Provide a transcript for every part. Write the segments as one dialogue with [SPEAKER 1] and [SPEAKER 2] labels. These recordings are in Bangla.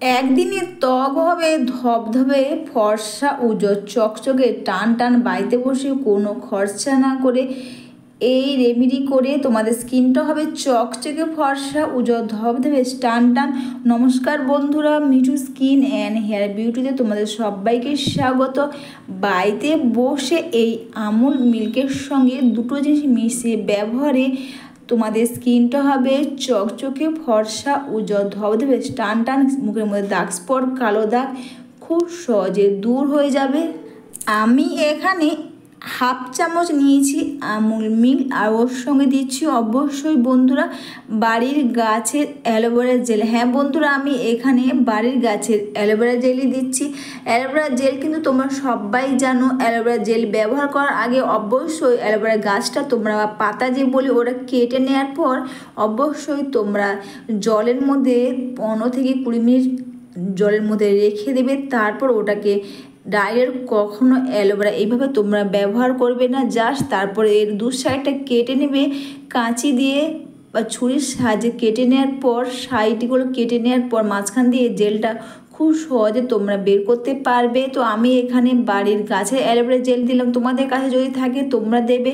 [SPEAKER 1] একদিনে ত্বক হবে ধবধবে ফর্সা উজ্জ্বল চকচকে টান টান বাড়িতে বসে কোনো খরচা না করে এই রেমেডি করে তোমাদের স্কিনটা হবে চকচকে ফর্সা উজ্জ্বল ধবধবে টান টান। নমস্কার বন্ধুরা, মিঠু স্কিন অ্যান্ড হেয়ার বিউটিতে তোমাদের সবাইকে স্বাগত। বাড়িতে বসে এই আমুল মিল্কের সঙ্গে দুটো জিনিস মিশিয়ে ব্যবহারে তোমাদের স্কিনটা হবে চকচকে ফর্সা উজ্জ্বল ধবধবে টান টান। মুখের মধ্যে দাগ স্পট কালো দাগ খুব সহজে দূর হয়ে যাবে। আমি এখানে হাফ চামচ নিয়েছি আমুল মিল্ক, আর ওর সঙ্গে দিচ্ছি অবশ্যই বন্ধুরা বাড়ির গাছের অ্যালোভেরা জেল। হ্যাঁ বন্ধুরা, আমি এখানে বাড়ির গাছের অ্যালোভেরা জেলই দিচ্ছি। অ্যালোভেরা জেল কিন্তু তোমরা সবাই জানো, অ্যালোভেরা জেল ব্যবহার করার আগে অবশ্যই অ্যালোভেরা গাছটা তোমরা পাতা যে বলি ওটা কেটে নেওয়ার পর অবশ্যই তোমরা জলের মধ্যে 15 থেকে 20 মিনিট জলের মধ্যে রেখে দেবে। তারপর ওটাকে ডাইরেক্ট কখনো অ্যালোভেরা এইভাবে তোমরা ব্যবহার করবে না। জাস্ট তারপরে এর দু সাইডটা কেটে নেবে কাঁচি দিয়ে বা ছুরির সাহায্যে কেটে নেওয়ার পর সাইডগুলো কেটে নেওয়ার পর মাঝখান দিয়ে জেলটা খুব সহজে তোমরা বের করতে পারবে। তো আমি এখানে বাড়ির গাছের অ্যালোভেরা জেল দিলাম, তোমাদের কাছে যদি থাকে তোমরা দেবে,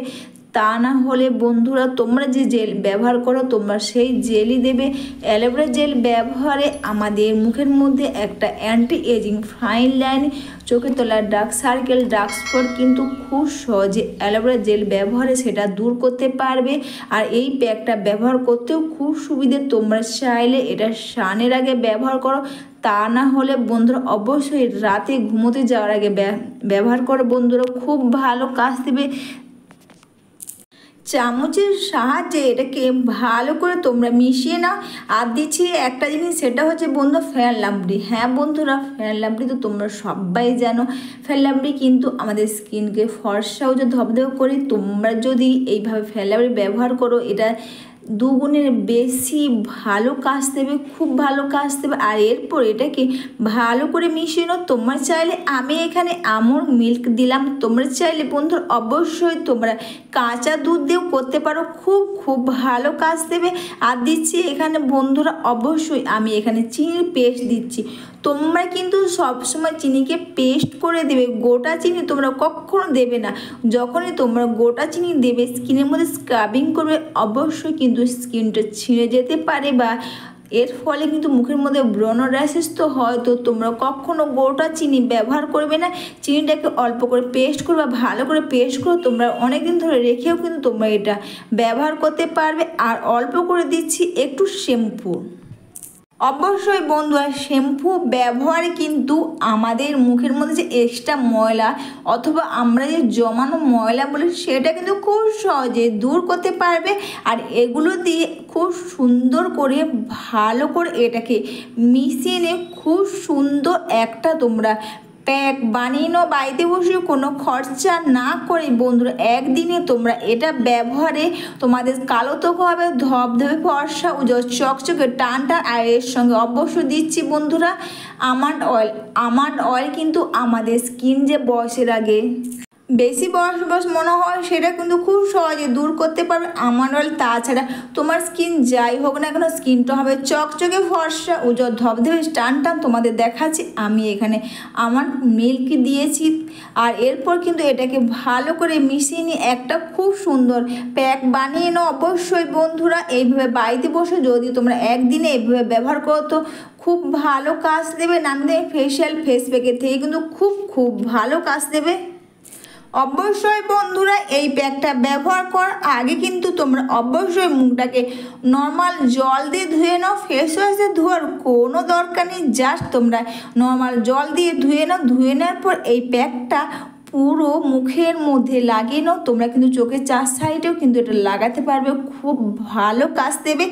[SPEAKER 1] তা না হলে বন্ধুরা তোমরা যে জেল ব্যবহার করো তোমরা সেই জেলই দেবে। অ্যালোভেরা জেল ব্যবহারে আমাদের মুখের মধ্যে একটা অ্যান্টি এজিং ফাইন লাইন, চোখের তলার ডার্ক সার্কেল ডার্ক স্পট কিন্তু খুব সহজে অ্যালোভেরা জেল ব্যবহারে সেটা দূর করতে পারবে। আর এই প্যাকটা ব্যবহার করতেও খুব সুবিধে, তোমরা চাইলে এটা স্নানের আগে ব্যবহার করো, তা না হলে বন্ধুরা অবশ্যই রাতে ঘুমোতে যাওয়ার আগে ব্যবহার করো বন্ধুরা, খুব ভালো কাজ দেবে। চামচের সাহায্যে এটাকে ভালো করে তোমরা মিশিয়ে নাও। আর দিচ্ছি একটা জিনিস, সেটা হচ্ছে বন্ধু ফেয়ার লাভলি। হ্যাঁ বন্ধুরা, ফেয়ার লাভলি তো তোমরা সবাই জানো, ফেয়ার লাভলি কিন্তু আমাদের স্কিনকে ফর্সাও যে ধবধবে করে। তোমরা যদি এইভাবে ফেয়ার লাভলি ব্যবহার করো এটা দুগুণের বেশি ভালো কাজ দেবে, খুব ভালো কাজ দেবে। আর এরপর এটাকে ভালো করে মিশিয়ে নাও। তোমরা চাইলে আমি এখানে আমুল মিল্ক দিলাম, তোমরা চাইলে বন্ধুরা অবশ্যই তোমরা কাঁচা দুধ দিয়েও করতে পারো, খুব খুব ভালো কাজ দেবে। আর দিচ্ছি এখানে বন্ধুরা অবশ্যই আমি এখানে চিনির পেস্ট দিচ্ছি। তোমরা কিন্তু সবসময় চিনিকে পেস্ট করে দেবে, গোটা চিনি তোমরা কখনো দেবে না। যখনই তোমরা গোটা চিনি দেবে স্কিনের মধ্যে স্ক্রাবিং করবে অবশ্যই কিন্তু স্কিনটা ছিঁড়ে যেতে পারে, বা এর ফলে কিন্তু মুখের মধ্যে ব্রণ র্যাশেস তো হয়। তো তোমরা কখনো গোটা চিনি ব্যবহার করবে না, চিনিটাকে অল্প করে পেস্ট করবে, ভালো করে পেস্ট করে তোমরা অনেক দিন ধরে রেখেও কিন্তু তোমরা এটা ব্যবহার করতে পারবে। আর অল্প করে দিচ্ছি একটু শ্যাম্পু। অবশ্যই বন্ধুরা শ্যাম্পু ব্যবহারে কিন্তু আমাদের মুখের মধ্যে যে এক্সট্রা ময়লা অথবা আমরা যে জমানো ময়লা বলি সেটা কিন্তু খুব সহজে দূর করতে পারবে। আর এগুলো দিয়ে খুব সুন্দর করে ভালো করে এটাকে মিশিয়ে নিয়ে খুব সুন্দর একটা তোমরা প্যাক বানিয়ে নাও বাড়িতে বসে, কোনো খরচা না করে বন্ধুরা। একদিনে তোমরা এটা ব্যবহারে তোমাদের কালো ত্বক হবে ধবধবে ফর্সা উজ্জ্বল চকচকে টান টান। আর এর সঙ্গে অবশ্যই দিচ্ছি বন্ধুরা আমন্ড অয়েল। আমন্ড অয়েল কিন্তু আমাদের স্কিন যে বয়সের আগে বেশি বয়স মনে হয় সেটা কিন্তু খুব সহজে দূর করতে পারবে আমন্ড অয়েল। তাছাড়া তোমার স্কিন যাই হোক না কেন স্কিনটা হবে চকচকে ফর্সা উজ্জ্বল ধবধবে টান টান। তোমাদের দেখাচ্ছি আমি এখানে আমন্ড মিল্ক দিয়েছি। আর এরপর কিন্তু এটাকে ভালো করে মিশিয়ে নিয়ে একটা খুব সুন্দর প্যাক বানিয়ে নাও অবশ্যই বন্ধুরা। এইভাবে বাড়িতে বসে যদি তোমরা একদিনে এইভাবে ব্যবহার করো তো খুব ভালো কাজ দেবে। নাম দেবে ফেসিয়াল ফেস প্যাকের থেকে কিন্তু খুব খুব ভালো কাজ দেবে। অবশ্যই বন্ধুরা এই প্যাকটা ব্যবহার করার আগে কিন্তু তোমরা অবশ্যই মুখটাকে নর্মাল জল দিয়ে ধুয়ে নাও, ফেস ওয়াশ দিয়ে ধোয়ার কোনো দরকার নেই। জাস্ট তোমরা নর্মাল জল দিয়ে ধুয়ে নাও। ধুয়ে নেওয়ার পর এই প্যাকটা পুরো মুখের মধ্যে লাগিয়ে নাও। তোমরা কিন্তু চোখের চার সাইডেও কিন্তু এটা লাগাতে পারবে, খুব ভালো কাজ দেবে।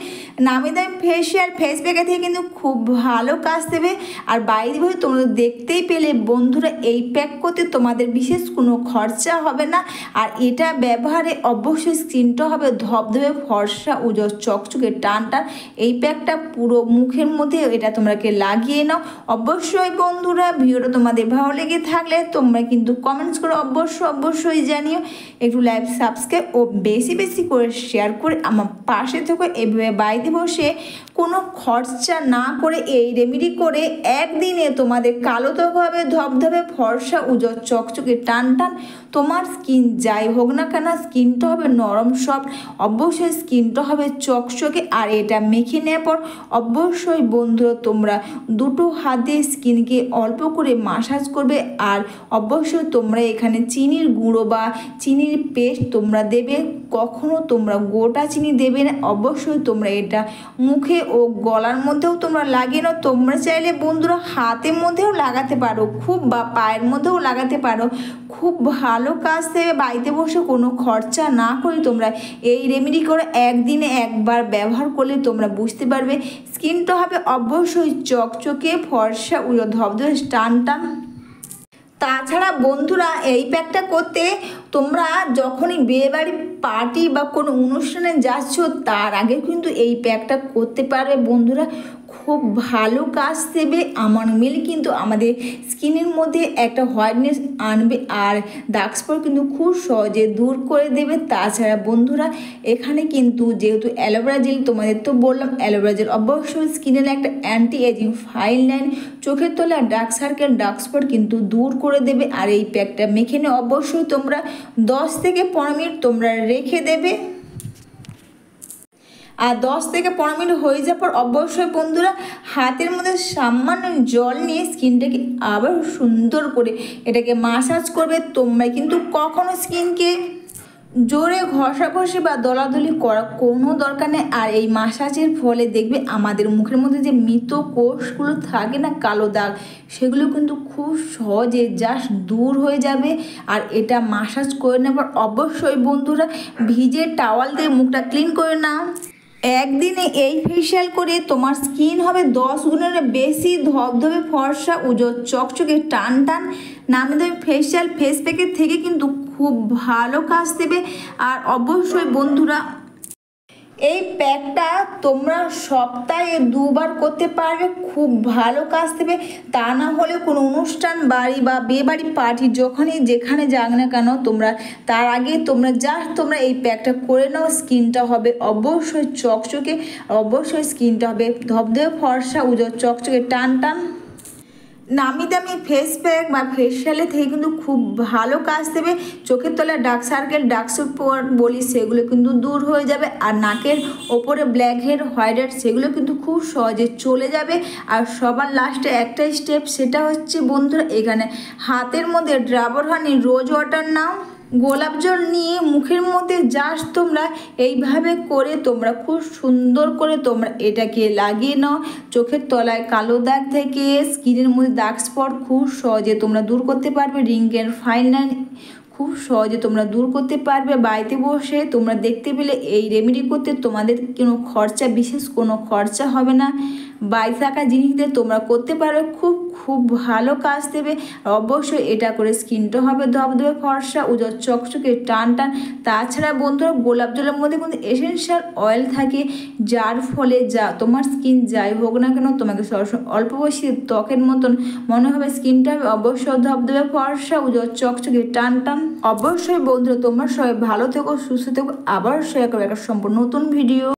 [SPEAKER 1] নামি দামি ফেসিয়াল ফেস প্যাকের থেকে কিন্তু খুব ভালো কাজ দেবে। আর বাইরে বসে তোমরা দেখতেই পেলে বন্ধুরা এই প্যাক করতে তোমাদের বিশেষ কোনো খরচা হবে না। আর এটা ব্যবহারে অবশ্যই স্কিনটা হবে ধবধবে ফর্সা উজ্জ্বল চকচকে টান টান। এই প্যাকটা পুরো মুখের মধ্যে এটা তোমরাকে লাগিয়ে নাও। অবশ্যই বন্ধুরা ভিডিওটা তোমাদের ভালো লেগে থাকলে তোমরা কিন্তু কমেন্টস করে অবশ্যই জানিও। একটু লাইক সাবস্ক্রাইব ও বেশি বেশি করে শেয়ার করে আমার পাশে থেকে এভাবে বাড়িতে বসে কোনো খরচা না করে এই রেমেডি করে একদিনে তোমাদের কালো ত্বক হবে ধবধবে ফর্সা উজ্জ্বল চকচকে টান টান। তোমার স্কিন যাই হোক না কেন স্কিনটা হবে নরম সফট, অবশ্যই স্কিনটা হবে চকচকে। আর এটা মেখে নেওয়ার পর অবশ্যই বন্ধুরা তোমরা দুটো হাতে স্কিনকে অল্প করে মাসাজ করবে। আর অবশ্যই তোমরা এখানে চিনির গুঁড়ো বা চিনির পেস্ট তোমরা দেবে, কখনো তোমরা গোটা চিনি দেবে না। অবশ্যই তোমরা এটা মুখে ও গলার মধ্যেও তোমরা লাগিয়ে নাও। তোমরা চাইলে বন্ধুরা হাতের মধ্যেও লাগাতে পারো খুব, বা পায়ের মধ্যেও লাগাতে পারো, খুব ভালো কাজ দেবে। বাড়িতে বসে কোনো খরচা না করে তোমরা এই রেমেডি করে একদিনে একবার ব্যবহার করলে তোমরা বুঝতে পারবে স্কিনটা হবে অবশ্যই চকচকে ফর্সা ধবধবে টান টান। তাছাড়া বন্ধুরা এই প্যাকটা করতে তোমরা যখনই বিয়েবাড়ি পার্টি বা কোনো অনুষ্ঠানে যাচ্ছ তার আগে কিন্তু এই প্যাকটা করতে পারবে বন্ধুরা, খুব ভালো কাজ দেবে। আমার মিল কিন্তু আমাদের স্কিনের মধ্যে একটা হোয়াইটনেস আনবে আর ডার্ক স্পট কিন্তু খুব সহজে দূর করে দেবে। তাছাড়া বন্ধুরা এখানে কিন্তু যেহেতু অ্যালোভেরা জেল তোমাদের তো বললাম, অ্যালোভেরা জেল অবশ্যই স্কিনের একটা অ্যান্টি এজিং ফাইন লাইন, চোখের তলা ডার্ক সার্কেল ডার্ক স্পট কিন্তু দূর করে দেবে। আর এই প্যাকটা মেখে নিয়ে অবশ্যই তোমরা 10 থেকে 15 মিনিট তোমরা রেখে দেবে। আর 10 থেকে 15 মিনিট হয়ে যাওয়ার পর অবশ্যই বন্ধুরা হাতের মধ্যে সামান্য জল নিয়ে স্কিনটাকে আবার সুন্দর করে এটাকে মাসাজ করবে। তোমরা কিন্তু কখনো স্কিনকে জোরে ঘষাঘষি বা দলাদলি করা কোনো দরকার নেই। আর এই মাসাজের ফলে দেখবে আমাদের মুখের মধ্যে যে মৃত কোষগুলো থাকে না, কালো দাগ, সেগুলো কিন্তু খুব সহজে জাস্ট দূর হয়ে যাবে। আর এটা মাসাজ করে নেবার অবশ্যই বন্ধুরা ভিজে টাওয়াল দিয়ে মুখটা ক্লিন করে নাও। একদিনে এই ফেসিয়াল করে তোমার স্কিন হবে 10 গুণের বেশি ধবধবে ফর্সা উজ্জ্বল চকচকে টান টান। নামি দামি ফেসিয়াল ফেস প্যাকের থেকে কিন্তু খুব ভালো কাজ দেবে। আর অবশ্যই বন্ধুরা এই প্যাকটা তোমরা সপ্তাহে 2 বার করতে পারবে, খুব ভালো কাজ দেবে। তা না হলে কোনো অনুষ্ঠান বাড়ি বা বিয়ে বাড়ি পার্টি যখনই যেখানে যাক না কেন তোমরা তার আগে তোমরা এই প্যাকটা করে নাও। স্কিনটা হবে অবশ্যই চকচকে, অবশ্যই স্কিনটা হবে ধবধবে ফর্সা উজ্জ্বল চকচকে টান টান। নামি দামি ফেস প্যাক বা ফেসিয়ালের থেকে কিন্তু খুব ভালো কাজ দেবে। চোখের তলায় ডার্ক সার্কেল ডার্ক স্পট বলি সেগুলো কিন্তু দূর হয়ে যাবে। আর নাকের ওপরে ব্ল্যাক হেড হোয়াইট হেড সেগুলো কিন্তু খুব সহজে চলে যাবে। আর সবার লাস্টে একটা স্টেপ, সেটা হচ্ছে বন্ধুরা এখানে হাতের মধ্যে ডাবর হানি রোজ ওয়াটার নাও, গোলাপ জল নিয়ে মুখের মধ্যে জাস্ট তোমরা এইভাবে করে তোমরা খুব সুন্দর করে তোমরা এটাকে লাগিয়ে নাও। চোখের তলায় কালো দাগ থেকে স্কিনের মধ্যে দাগ স্পট খুব সহজে তোমরা দূর করতে পারবে। রিঙ্কেল ফাইন লাইন খুব সহজে তোমরা দূর করতে পারবে। বাড়িতে বসে তোমরা দেখতে পেলে এই রেমেডি করতে তোমাদের কোনো খরচা, বিশেষ কোনো খরচা হবে না। বাড়ি থাকা জিনিস দিয়ে তোমরা করতে পারবে, খুব ভালো কাজ দেবে। অবশ্যই এটা করে স্কিনটা হবে ধবধবে ফর্সা উজ্জ্বল চকচকে টান টান। তাছাড়া বন্ধুরা গোলাপ জলের মধ্যে কিন্তু এসেনশিয়াল অয়েল থাকে, যার ফলে তোমার স্কিন যাই হোক না কেন তোমাকে সবসময় অল্প বয়সী ত্বকের মতন মনে হবে। স্কিনটা হবে অবশ্যই ধবধবে ফর্সা উজ্জ্বল চকচকে টান টান। অবশ্যই বন্ধুরা তোমরা সবাই ভালো থেকো, সুস্থ থেকো। আবার শেয়ার করবো একটা সম্পূর্ণ নতুন ভিডিও।